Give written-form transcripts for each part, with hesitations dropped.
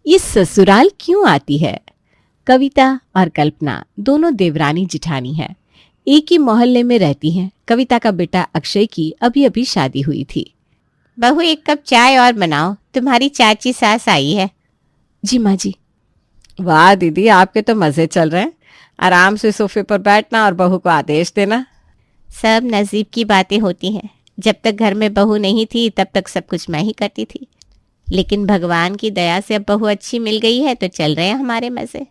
ये ससुराल क्यों आती है। कविता और कल्पना दोनों देवरानी जिठानी हैं। एक ही मोहल्ले में रहती हैं। कविता का बेटा अक्षय की अभी अभी शादी हुई थी। बहू, एक कप चाय और बनाओ, तुम्हारी चाची सास आई है। जी माँ जी। वाह दीदी, आपके तो मजे चल रहे हैं। आराम से सोफे पर बैठना और बहू को आदेश देना। सब नसीब की बातें होती हैं। जब तक घर में बहू नहीं थी तब तक सब कुछ मैं ही करती थी, लेकिन भगवान की दया से अब बहू अच्छी मिल गई है तो चल रहे हैं हमारे मजे।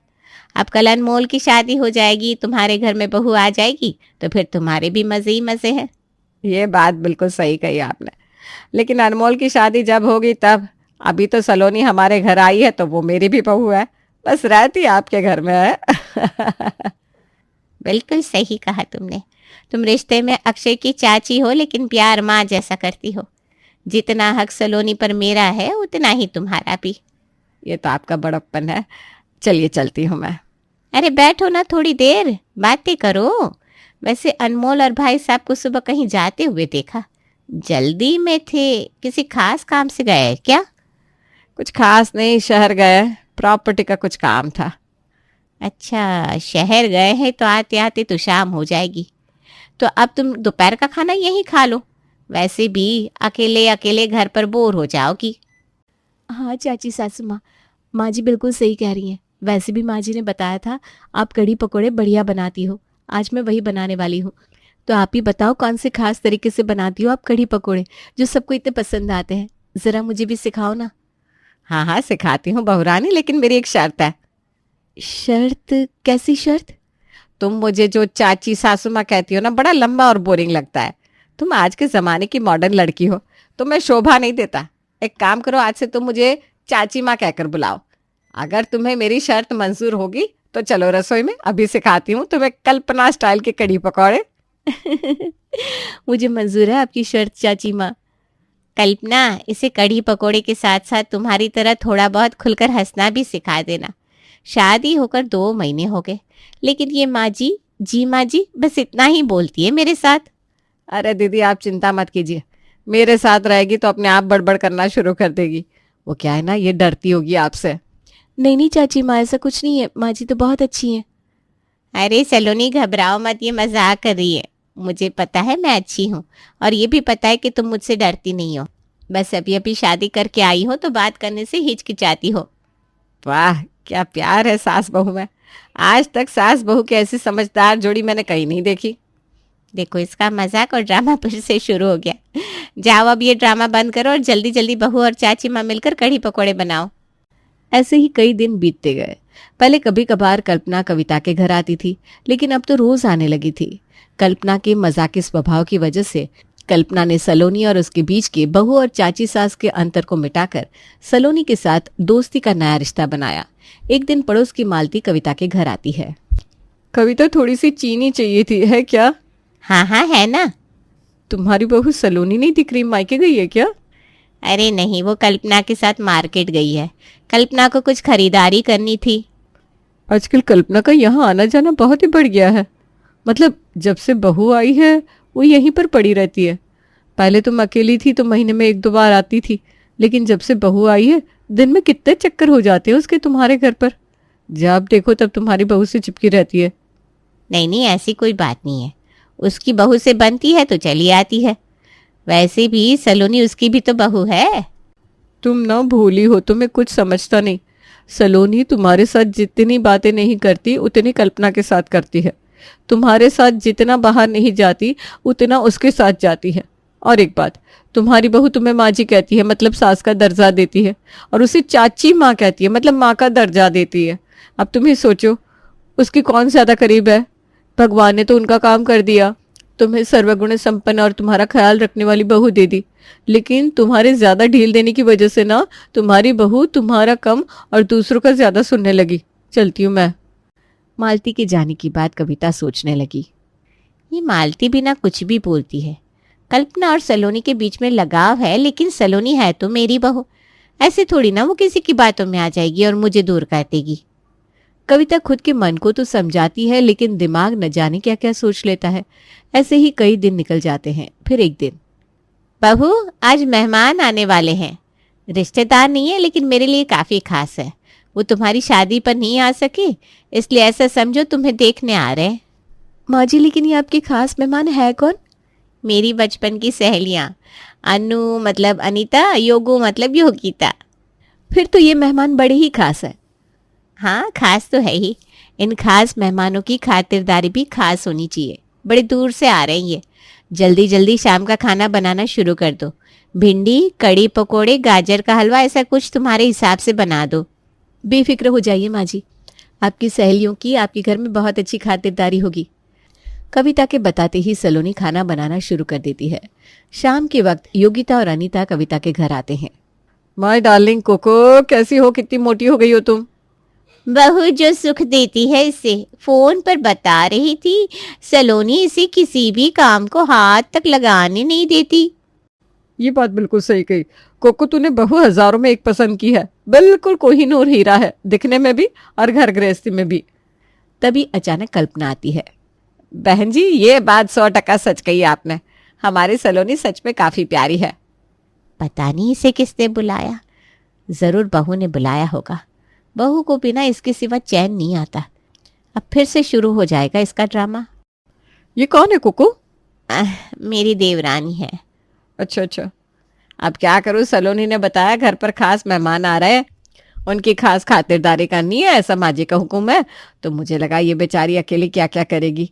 अब कल अनमोल की शादी हो जाएगी, तुम्हारे घर में बहू आ जाएगी तो फिर तुम्हारे भी मजे ही मजे हैं। ये बात बिल्कुल सही कही आपने, लेकिन अनमोल की शादी जब होगी तब। अभी तो सलोनी हमारे घर आई है तो वो मेरी भी बहू है, बस रहती आपके घर में है। बिल्कुल सही कहा तुमने। तुम रिश्ते में अक्षय की चाची हो लेकिन प्यार माँ जैसा करती हो। जितना हक सलोनी पर मेरा है उतना ही तुम्हारा भी। ये तो आपका बड़प्पन है। चलिए चलती हूँ मैं। अरे बैठो ना, थोड़ी देर बातें करो। वैसे अनमोल और भाई साहब को सुबह कहीं जाते हुए देखा, जल्दी में थे, किसी खास काम से गए क्या? कुछ खास नहीं, शहर गए, प्रॉपर्टी का कुछ काम था। अच्छा, शहर गए हैं तो आते आते तो शाम हो जाएगी। तो अब तुम दोपहर का खाना यहीं खा लो, वैसे भी अकेले अकेले घर पर बोर हो जाओगी। हाँ चाची सासू माँ, माँ जी बिल्कुल सही कह रही हैं। वैसे भी माँ जी ने बताया था आप कढ़ी पकोड़े बढ़िया बनाती हो। आज मैं वही बनाने वाली हूँ। तो आप ही बताओ कौन से खास तरीके से बनाती हो आप कढ़ी पकोड़े जो सबको इतने पसंद आते हैं। ज़रा मुझे भी सिखाओ ना। हाँ हाँ सिखाती हूँ बहुरानी, लेकिन मेरी एक शर्त है। शर्त? कैसी शर्त? तुम मुझे जो चाची सासू माँ कहती हो ना, बड़ा लंबा और बोरिंग लगता है। तुम आज के ज़माने की मॉडर्न लड़की हो, तुम्हें शोभा नहीं देता। एक काम करो, आज से तुम मुझे चाची माँ कहकर बुलाओ। अगर तुम्हें मेरी शर्त मंजूर होगी तो चलो रसोई में, अभी सिखाती हूँ तुम्हें कल्पना स्टाइल के कढ़ी पकौड़े। मुझे मंजूर है आपकी शर्त चाची माँ। कल्पना, इसे कढ़ी पकोड़े के साथ साथ तुम्हारी तरह थोड़ा बहुत खुलकर हंसना भी सिखा देना। शादी होकर 2 महीने हो गए, लेकिन ये माँ जी बस इतना ही बोलती है मेरे साथ। अरे दीदी, आप चिंता मत कीजिए, मेरे साथ रहेगी तो अपने आप बड़बड़ करना शुरू कर देगी। वो क्या है ना, ये डरती होगी आपसे। नहीं नहीं चाची माँ, ऐसा कुछ नहीं है। माँ जी तो बहुत अच्छी हैं। अरे सलोनी, घबराओ मत, ये मजाक कर रही है। मुझे पता है मैं अच्छी हूँ, और ये भी पता है कि तुम मुझसे डरती नहीं हो। बस अभी अभी शादी करके आई हो तो बात करने से हिचकिचाती हो। वाह, क्या प्यार है सास बहू में। आज तक सास बहू की ऐसी समझदार जोड़ी मैंने कहीं नहीं देखी। देखो, इसका मजाक और ड्रामा फिर से शुरू हो गया। जाओ अब ये ड्रामा बंद करो और जल्दी जल्दी बहू और चाची माँ मिलकर कढ़ी पकौड़े बनाओ। ऐसे ही कई दिन बीतते गए। पहले कभी कभार कल्पना कविता के घर आती थी, लेकिन अब तो रोज आने लगी थी। कल्पना के मजाकी स्वभाव की वजह से कल्पना ने सलोनी और उसके बीच के बहू और चाची सास के अंतर को मिटाकर सलोनी के साथ दोस्ती का नया रिश्ता बनाया। एक दिन पड़ोस की मालती कविता के घर आती है। कविता, थोड़ी सी चीनी चाहिए थी, है क्या? हाँ हाँ है ना। तुम्हारी बहू सलोनी नहीं दिख रही, मायके गई है क्या? अरे नहीं, वो कल्पना के साथ मार्केट गई है। कल्पना को कुछ खरीदारी करनी थी। आजकल कल्पना का यहाँ आना जाना बहुत ही बढ़ गया है। मतलब जब से बहू आई है वो यहीं पर पड़ी रहती है। पहले तुम अकेली थी तो महीने में 1-2 बार आती थी, लेकिन जब से बहू आई है दिन में कितने चक्कर हो जाते हैं उसके तुम्हारे घर पर। जब देखो तब तुम्हारी बहू से चिपकी रहती है। नहीं नहीं, ऐसी कोई बात नहीं है। उसकी बहू से बनती है तो चली आती है। वैसे भी सलोनी उसकी भी तो बहू है। तुम ना भोली हो, तुम्हें कुछ समझता नहीं। सलोनी तुम्हारे साथ जितनी बातें नहीं करती उतनी कल्पना के साथ करती है। तुम्हारे साथ जितना बाहर नहीं जाती उतना उसके साथ जाती है। और एक बात, तुम्हारी बहू तुम्हें माँ जी कहती है, मतलब सास का दर्जा देती है, और उसे चाची माँ कहती है, मतलब माँ का दर्जा देती है। अब तुम ही सोचो, उसकी कौन ज़्यादा करीब है? भगवान ने तो उनका काम कर दिया, तुम्हें सर्वगुण संपन्न और तुम्हारा ख्याल रखने वाली बहू दे दी। लेकिन तुम्हारे ज़्यादा ढील देने की वजह से ना तुम्हारी बहू तुम्हारा कम और दूसरों का ज़्यादा सुनने लगी। चलती हूँ मैं। मालती के जाने की बात कविता सोचने लगी। ये मालती भी ना कुछ भी बोलती है। कल्पना और सलोनी के बीच में लगाव है, लेकिन सलोनी है तो मेरी बहू। ऐसे थोड़ी ना वो किसी की बातों में आ जाएगी और मुझे दूर कर देगी। कविता खुद के मन को तो समझाती है, लेकिन दिमाग न जाने क्या क्या सोच लेता है। ऐसे ही कई दिन निकल जाते हैं। फिर एक दिन, बहू आज मेहमान आने वाले हैं। रिश्तेदार नहीं है लेकिन मेरे लिए काफ़ी खास है। वो तुम्हारी शादी पर नहीं आ सके, इसलिए ऐसा समझो तुम्हें देखने आ रहे हैं। माँ जी, लेकिन ये आपके खास मेहमान है कौन? मेरी बचपन की सहेलियां, अनु मतलब अनीता, योगू मतलब योगिता। फिर तो ये मेहमान बड़े ही खास है। हाँ, खास तो है ही। इन खास मेहमानों की खातिरदारी भी खास होनी चाहिए। बड़े दूर से आ रहे हैं ये। जल्दी जल्दी शाम का खाना बनाना शुरू कर दो। भिंडी, कड़ी पकोड़े, गाजर का हलवा, ऐसा कुछ तुम्हारे हिसाब से बना दो। बेफिक्र हो जाइए माँ जी, आपकी सहेलियों की आपके घर में बहुत अच्छी खातिरदारी होगी। कविता के बताते ही सलोनी खाना बनाना शुरू कर देती है। शाम के वक्त योगिता और अनीता कविता के घर आते हैं। माय डार्लिंग कोको, कैसी हो? कितनी मोटी हो गई हो तुम? बहू जो सुख देती है इसे फोन पर बता रही थी, सलोनी इसे किसी भी काम को हाथ तक लगाने नहीं देती। ये बात बिल्कुल सही कही कोको, तूने बहू हजारों में एक पसंद की है। बिल्कुल कोहिनूर हीरा है, दिखने में भी और घर गृहस्थी में भी। तभी अचानक कल्पना आती है। बहन जी, ये बात 100% सच कही आपने। हमारी सलोनी सच में काफी प्यारी है। पता नहीं इसे किसने बुलाया, जरूर बहू ने बुलाया होगा। बहू को बिना इसके सिवा चैन नहीं आता। अब फिर से शुरू हो जाएगा इसका ड्रामा। ये कौन है कोको? मेरी देवरानी है। अच्छा अच्छा, अब क्या करूं, सलोनी ने बताया घर पर खास मेहमान आ रहे हैं, उनकी खास खातिरदारी करनी है, ऐसा माँ जी का हुक्म है। तो मुझे लगा ये बेचारी अकेली क्या क्या करेगी,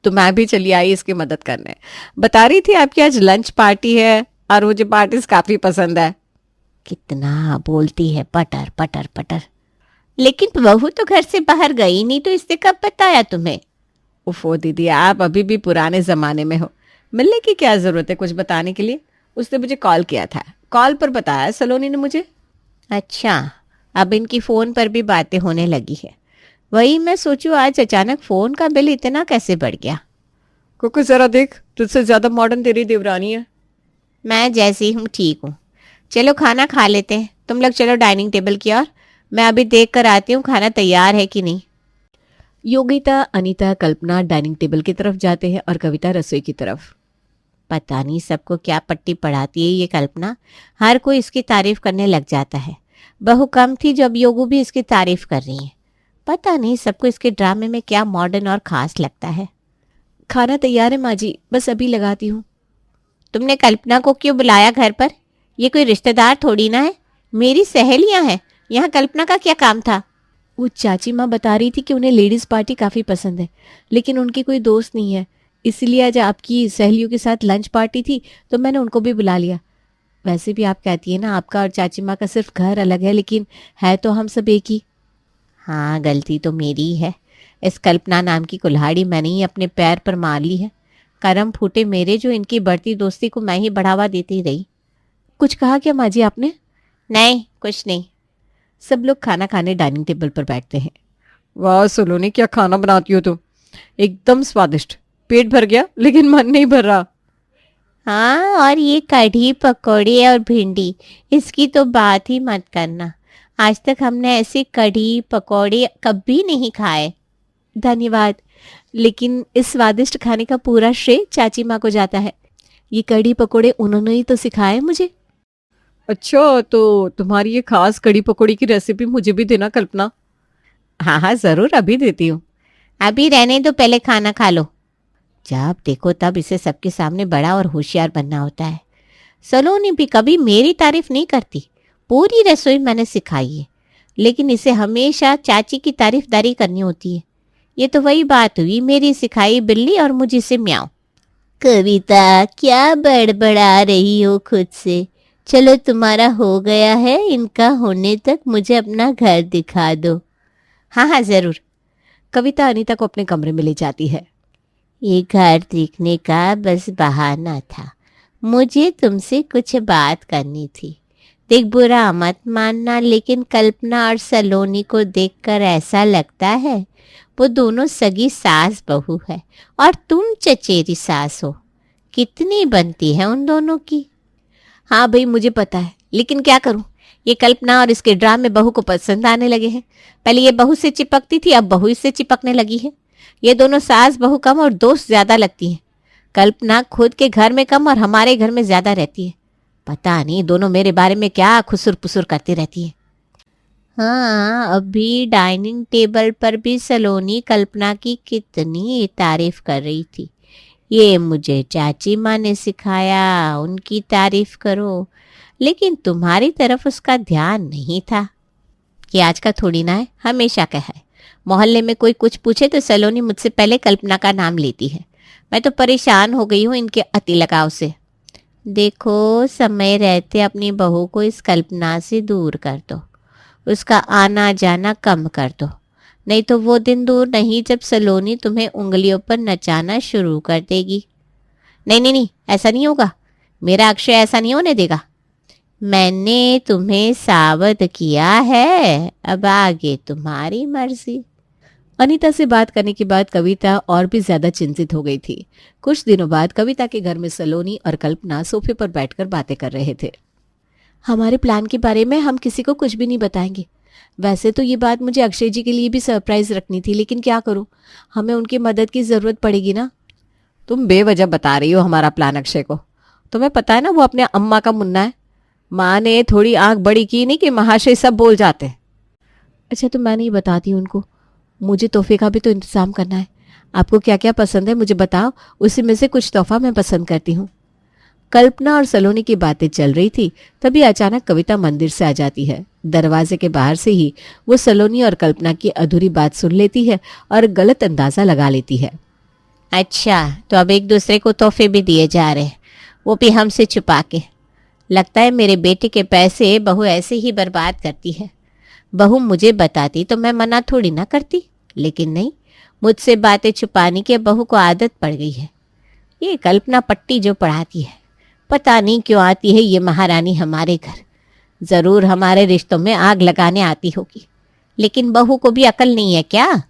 तो मैं भी चली आई इसकी मदद करने। बता रही थी आपकी आज लंच पार्टी है और मुझे पार्टीज काफी पसंद है। कितना बोलती है, पटर पटर पटर। लेकिन बहू तो घर से बाहर गई नहीं, तो इसने कब बताया तुम्हें? उफो दीदी, आप अभी भी पुराने जमाने में हो। मिलने की क्या जरूरत है कुछ बताने के लिए? उसने मुझे कॉल किया था, कॉल पर बताया सलोनी ने मुझे। अच्छा, अब इनकी फोन पर भी बातें होने लगी है। वही मैं सोचूं आज अचानक फोन का बिल इतना कैसे बढ़ गया। कोको जरा देख, तुझसे ज्यादा मॉडर्न तेरी देवरानी है। मैं जैसी हूँ ठीक हूँ। चलो खाना खा लेते हैं, तुम लोग चलो डाइनिंग टेबल की ओर। मैं अभी देख कर आती हूँ खाना तैयार है कि नहीं। योगिता, अनीता, कल्पना डाइनिंग टेबल की तरफ जाते हैं और कविता रसोई की तरफ। पता नहीं सबको क्या पट्टी पढ़ाती है ये कल्पना, हर कोई इसकी तारीफ करने लग जाता है। बहू कम थी जब योगू भी इसकी तारीफ कर रही है। पता नहीं सबको इसके ड्रामे में क्या मॉडर्न और खास लगता है। खाना तैयार है माँ जी, बस अभी लगाती हूँ। तुमने कल्पना को क्यों बुलाया घर पर? ये कोई रिश्तेदार थोड़ी ना है, मेरी सहेलियां हैं। यहाँ कल्पना का क्या काम था? वो चाची माँ बता रही थी कि उन्हें लेडीज पार्टी काफी पसंद है, लेकिन उनकी कोई दोस्त नहीं है, इसलिए आज आपकी सहेलियों के साथ लंच पार्टी थी तो मैंने उनको भी बुला लिया। वैसे भी आप कहती है ना, आपका और चाची माँ का सिर्फ घर अलग है, लेकिन है तो हम सब एक ही। हाँ, गलती तो मेरी ही है। इस कल्पना नाम की कुल्हाड़ी मैंने ही अपने पैर पर मार ली है। करम फूटे मेरे, जो इनकी बढ़ती दोस्ती को मैं ही बढ़ावा देती रही। कुछ कहा क्या माँ जी आपने? नहीं, कुछ नहीं। सब लोग खाना खाने डाइनिंग टेबल पर बैठते हैं। वाह सलोनी, क्या खाना बनाती हो तुम, एकदम स्वादिष्ट। पेट भर गया लेकिन मन नहीं भर रहा। हाँ, और ये कढ़ी पकौड़े और भिंडी, इसकी तो बात ही मत करना। आज तक हमने ऐसे कढ़ी पकौड़े कभी नहीं खाए। धन्यवाद, लेकिन इस स्वादिष्ट खाने का पूरा श्रेय चाची माँ को जाता है। ये कढ़ी पकोड़े उन्होंने ही तो सिखाए मुझे। अच्छा, तो तुम्हारी ये खास कड़ी पकौड़ी की रेसिपी मुझे भी देना कल्पना। हाँ हाँ, जरूर, अभी देती हूँ। अभी रहने दो, पहले खाना खा लो। जब देखो तब इसे सबके सामने बड़ा और होशियार बनना होता है। सलोनी भी कभी मेरी तारीफ नहीं करती। पूरी रसोई मैंने सिखाई है, लेकिन इसे हमेशा चाची की तारीफदारी करनी होती है। ये तो वही बात हुई, मेरी सिखाई बिल्ली और मुझे से म्याऊं। कविता, क्या बड़बड़ा रही हो खुद से? चलो, तुम्हारा हो गया है, इनका होने तक मुझे अपना घर दिखा दो। हाँ हाँ, जरूर। कविता अनीता को अपने कमरे में ले जाती है। ये घर देखने का बस बहाना था, मुझे तुमसे कुछ बात करनी थी। देख, बुरा मत मानना, लेकिन कल्पना और सलोनी को देखकर ऐसा लगता है वो दोनों सगी सास बहू है और तुम चचेरी सास हो। कितनी बनती है उन दोनों की। हाँ भाई, मुझे पता है, लेकिन क्या करूं, ये कल्पना और इसके ड्रामे बहू को पसंद आने लगे हैं। पहले ये बहू से चिपकती थी, अब बहू इससे चिपकने लगी है। ये दोनों सास बहू कम और दोस्त ज्यादा लगती हैं। कल्पना खुद के घर में कम और हमारे घर में ज्यादा रहती है। पता नहीं दोनों मेरे बारे में क्या खुसुर पुसुर करती रहती है। हाँ, अभी डाइनिंग टेबल पर भी सलोनी कल्पना की कितनी तारीफ कर रही थी। ये मुझे चाची माँ ने सिखाया, उनकी तारीफ करो। लेकिन तुम्हारी तरफ उसका ध्यान नहीं था। कि आज का थोड़ी ना है, हमेशा का है। मोहल्ले में कोई कुछ पूछे तो सलोनी मुझसे पहले कल्पना का नाम लेती है। मैं तो परेशान हो गई हूँ इनके अति लगाव से। देखो, समय रहते अपनी बहू को इस कल्पना से दूर कर दो। उसका आना जाना कम कर दो। नहीं तो वो दिन दूर नहीं जब सलोनी तुम्हें उंगलियों पर नचाना शुरू कर देगी। नहीं नहीं नहीं, ऐसा नहीं होगा। मेरा अक्षय ऐसा नहीं होने देगा। मैंने तुम्हें सावध किया है, अब आगे तुम्हारी मर्जी। अनीता से बात करने के बाद कविता और भी ज्यादा चिंतित हो गई थी। कुछ दिनों बाद कविता के घर में सलोनी और कल्पना सोफे पर बैठकर बातें कर रहे थे। हमारे प्लान के बारे में हम किसी को कुछ भी नहीं बताएंगे। वैसे तो ये बात मुझे अक्षय जी के लिए भी सरप्राइज रखनी थी, लेकिन क्या करूं, हमें उनकी मदद की जरूरत पड़ेगी ना। तुम बेवजह बता रही हो हमारा प्लान अक्षय को। तुम्हें पता है ना वो अपने अम्मा का मुन्ना है। माँ ने थोड़ी आंख बड़ी की नहीं कि महाशय सब बोल जाते। अच्छा, तो मैं नहीं बताती उनको। मुझे तोहफे का भी तो इंतजाम करना है। आपको क्या क्या पसंद है मुझे बताओ, उसी में से कुछ तोहफा मैं पसंद करती हूँ। कल्पना और सलोनी की बातें चल रही थी, तभी अचानक कविता मंदिर से आ जाती है। दरवाजे के बाहर से ही वो सलोनी और कल्पना की अधूरी बात सुन लेती है और गलत अंदाजा लगा लेती है। अच्छा, तो अब एक दूसरे को तोहफे भी दिए जा रहे हैं, वो भी हमसे छुपा के। लगता है मेरे बेटे के पैसे बहू ऐसे ही बर्बाद करती है। बहू मुझे बताती तो मैं मना थोड़ी ना करती, लेकिन नहीं, मुझसे बातें छुपाने की बहू को आदत पड़ गई है। ये कल्पना पट्टी जो पढ़ाती है, पता नहीं क्यों आती है ये महारानी हमारे घर। जरूर हमारे रिश्तों में आग लगाने आती होगी। लेकिन बहू को भी अकल नहीं है क्या?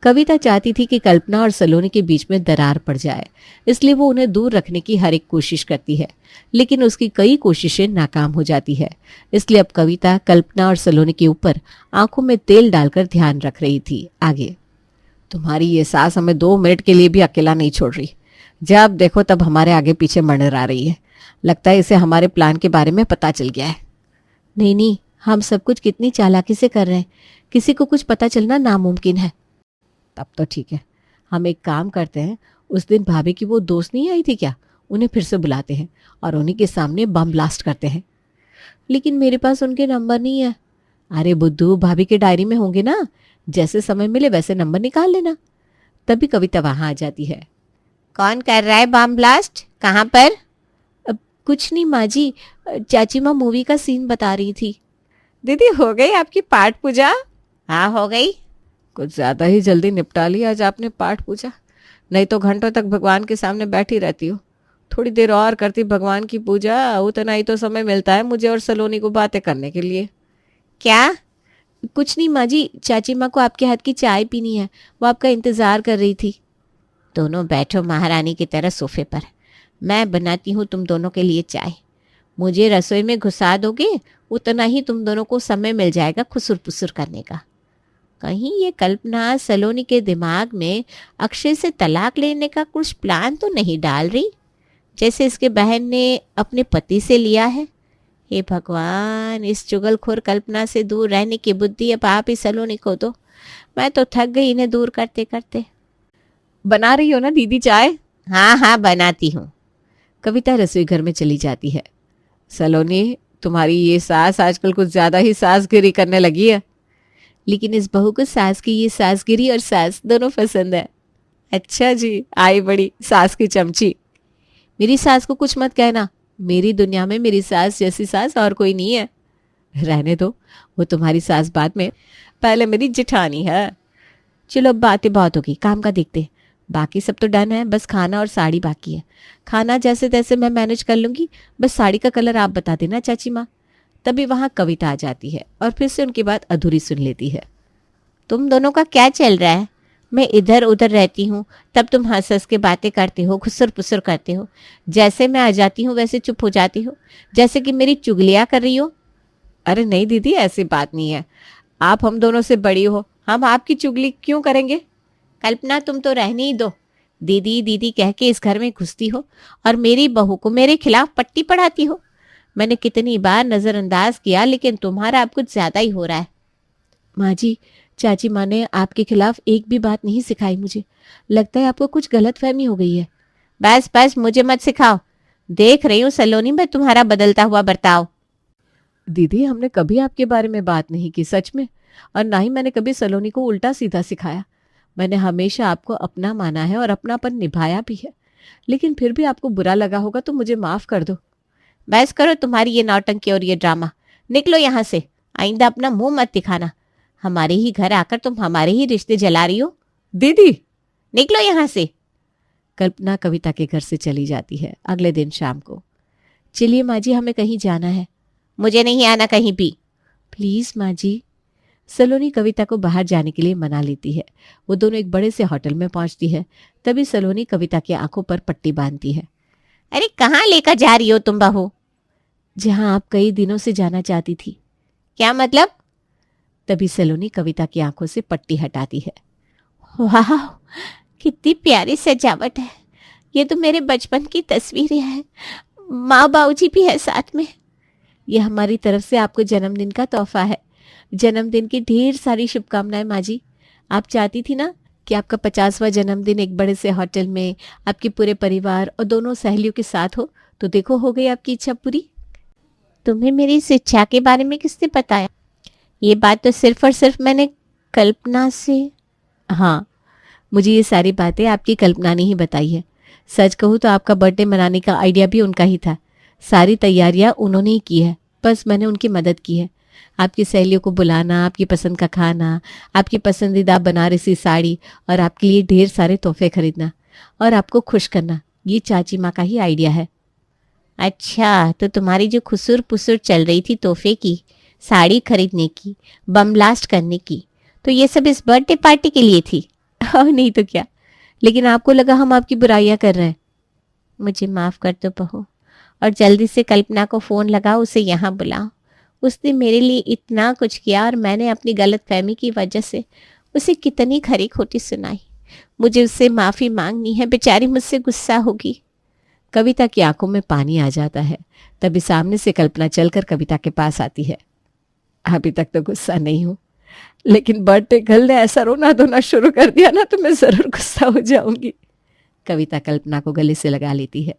कविता चाहती थी कि कल्पना और सलोनी के बीच में दरार पड़ जाए, इसलिए वो उन्हें दूर रखने की हर एक कोशिश करती है, लेकिन उसकी कई कोशिशें नाकाम हो जाती है। इसलिए अब कविता कल्पना और सलोनी के ऊपर आंखों में तेल डालकर ध्यान रख रही थी। आगे, तुम्हारी ये सास हमें 2 मिनट के लिए भी अकेला नहीं छोड़ रही। जब देखो तब हमारे आगे पीछे मंडरा रही है। लगता है इसे हमारे प्लान के बारे में पता चल गया है। नहीं नहीं, हम सब कुछ कितनी चालाकी से कर रहे हैं, किसी को कुछ पता चलना नामुमकिन है। तब तो ठीक है, हम एक काम करते हैं, उस दिन भाभी की वो दोस्त नहीं आई थी क्या, उन्हें फिर से बुलाते हैं और उन्हीं के सामने बम ब्लास्ट करते हैं। लेकिन मेरे पास उनके नंबर नहीं है। अरे बुद्धू, भाभी के डायरी में होंगे ना, जैसे समय मिले वैसे नंबर निकाल लेना। तभी कविता वहां आ जाती है। कौन कर रहा है बम ब्लास्ट? कहाँ पर? अब कुछ नहीं माँ जी, चाची माँ मूवी का सीन बता रही थी। दीदी, हो गई आपकी पाठ पूजा? हाँ, हो गई। कुछ ज्यादा ही जल्दी निपटा लिया आज आपने पाठ पूजा। नहीं तो घंटों तक भगवान के सामने बैठी रहती हो। थोड़ी देर और करती भगवान की पूजा, उतना ही तो समय मिलता है मुझे और सलोनी को बातें करने के लिए। क्या? कुछ नहीं माँ जी, चाची माँ को आपके हाथ की चाय पीनी है, वो आपका इंतजार कर रही थी। दोनों बैठो महारानी की तरह सोफे पर। मैं बनाती हूँ तुम दोनों के लिए चाय। मुझे रसोई में घुसा दोगे, उतना ही तुम दोनों को समय मिल जाएगा खुसुर पुसुर करने का। कहीं ये कल्पना सलोनी के दिमाग में अक्षय से तलाक लेने का कुछ प्लान तो नहीं डाल रही, जैसे इसके बहन ने अपने पति से लिया है। हे भगवान, इस चुगलखोर कल्पना से दूर रहने की बुद्धि अब आप ही सलोनी को दो। मैं तो थक गई इन्हें दूर करते करते। बना रही हो ना दीदी चाय? हाँ हाँ, बनाती हूँ। कविता रसोई घर में चली जाती है। सलोनी, तुम्हारी ये सास आजकल कुछ ज्यादा ही सासगिरी करने लगी है। लेकिन इस बहू को सास की ये सासगिरी और सास दोनों पसंद है। अच्छा जी, आई बड़ी सास की चमची। मेरी सास को कुछ मत कहना, मेरी दुनिया में मेरी सास जैसी सास और कोई नहीं है। रहने दो, वो तुम्हारी सास बाद में, पहले मेरी जिठानी है। चलो अब बातें बहुत होगी, काम का देखते। बाकी सब तो डन है, बस खाना और साड़ी बाकी है। खाना जैसे तैसे मैं मैनेज कर लूंगी, बस साड़ी का कलर आप बता देना चाची माँ। तभी वहां कविता आ जाती है और फिर से उनकी बात अधूरी सुन लेती है। तुम दोनों का क्या चल रहा है? मैं इधर उधर रहती हूँ तब तुम हंस हंस के बातें करते हो, खुसर पुसर करते हो। जैसे मैं आ जाती हूँ वैसे चुप हो जाती हो, जैसे कि मेरी चुगलियाँ कर रही हो। अरे नहीं दीदी, ऐसी बात नहीं है। आप हम दोनों से बड़ी हो, हम आपकी चुगली क्यों करेंगे? कल्पना, तुम तो रहने ही दो। दीदी दीदी कह के इस घर में घुसती हो और मेरी बहू को मेरे खिलाफ पट्टी पढ़ाती हो। मैंने कितनी बार नजरअंदाज किया, लेकिन तुम्हारा अब कुछ ज्यादा ही हो रहा है। माँ जी, चाची माँ ने आपके खिलाफ एक भी बात नहीं सिखाई मुझे। लगता है आपको कुछ गलतफहमी हो गई है। बस बस, मुझे मत सिखाओ। देख रही हूँ सलोनी मैं तुम्हारा बदलता हुआ बर्ताव। दीदी, हमने कभी आपके बारे में बात नहीं की, सच में। और ना ही मैंने कभी सलोनी को उल्टा सीधा सिखाया। मैंने हमेशा आपको अपना माना है और अपनापन निभाया भी है। लेकिन फिर भी आपको बुरा लगा होगा तो मुझे माफ कर दो। बस करो तुम्हारी ये नौटंकी और ये ड्रामा। निकलो यहाँ से। आइंदा अपना मुंह मत दिखाना। हमारे ही घर आकर तुम हमारे ही रिश्ते जला रही हो। दीदी! निकलो यहाँ से। कल्पना कविता के घर से चली जाती है। अगले दिन शाम को, चलिए माँ जी, हमें कहीं जाना है। मुझे नहीं आना कहीं भी। प्लीज माँ जी। सलोनी कविता को बाहर जाने के लिए मना लेती है। वो दोनों एक बड़े से होटल में पहुंचती है। तभी सलोनी कविता की आंखों पर पट्टी बांधती है। अरे कहाँ लेकर जा रही हो तुम बहू? जहां आप कई दिनों से जाना चाहती थी। क्या मतलब? तभी सलोनी कविता की आंखों से पट्टी हटाती है। वाह, कितनी प्यारी सजावट है। ये तो मेरे बचपन की तस्वीरें हैं। माँ बाबूजी भी है साथ में। यह हमारी तरफ से आपको जन्मदिन का तोहफा है। जन्मदिन की ढेर सारी शुभकामनाएं माँ जी। आप चाहती थी ना कि आपका 50वां जन्मदिन एक बड़े से होटल में आपके पूरे परिवार और दोनों सहेलियों के साथ हो। तो देखो, हो गई आपकी इच्छा पूरी। तुम्हें मेरी इस इच्छा के बारे में किसने बताया? ये बात तो सिर्फ और सिर्फ मैंने कल्पना से। हाँ, मुझे ये सारी बातें आपकी कल्पना ने ही बताई है। सच कहूँ तो आपका बर्थडे मनाने का आइडिया भी उनका ही था। सारी तैयारियां उन्होंने ही की है, बस मैंने उनकी मदद की है। आपकी सहेलियों को बुलाना, आपकी पसंद का खाना, आपकी पसंदीदा बनारसी साड़ी और आपके लिए ढेर सारे तोहफे खरीदना और आपको खुश करना, ये चाची माँ का ही आइडिया है। अच्छा, तो तुम्हारी जो खुसुर पुसुर चल रही थी तोहफे की, साड़ी खरीदने की, बम ब्लास्ट करने की, तो ये सब इस बर्थडे पार्टी के लिए थी? और नहीं तो क्या। लेकिन आपको लगा हम आपकी बुराइयां कर रहे हैं। मुझे माफ कर दो बहू, और जल्दी से कल्पना को फोन लगाओ, उसे यहाँ बुलाओ। उसने मेरे लिए इतना कुछ किया और मैंने अपनी गलतफहमी की वजह से उसे कितनी खरी खोटी सुनाई। मुझे उससे माफी मांगनी है, बेचारी मुझसे गुस्सा होगी। कविता की आंखों में पानी आ जाता है। तभी सामने से कल्पना चलकर कविता के पास आती है। अभी तक तो गुस्सा नहीं हूं, लेकिन बर्थडे गर्ल ने ऐसा रोना धोना शुरू कर दिया ना तो मैं जरूर गुस्सा हो जाऊंगी। कविता कल्पना को गले से लगा लेती है।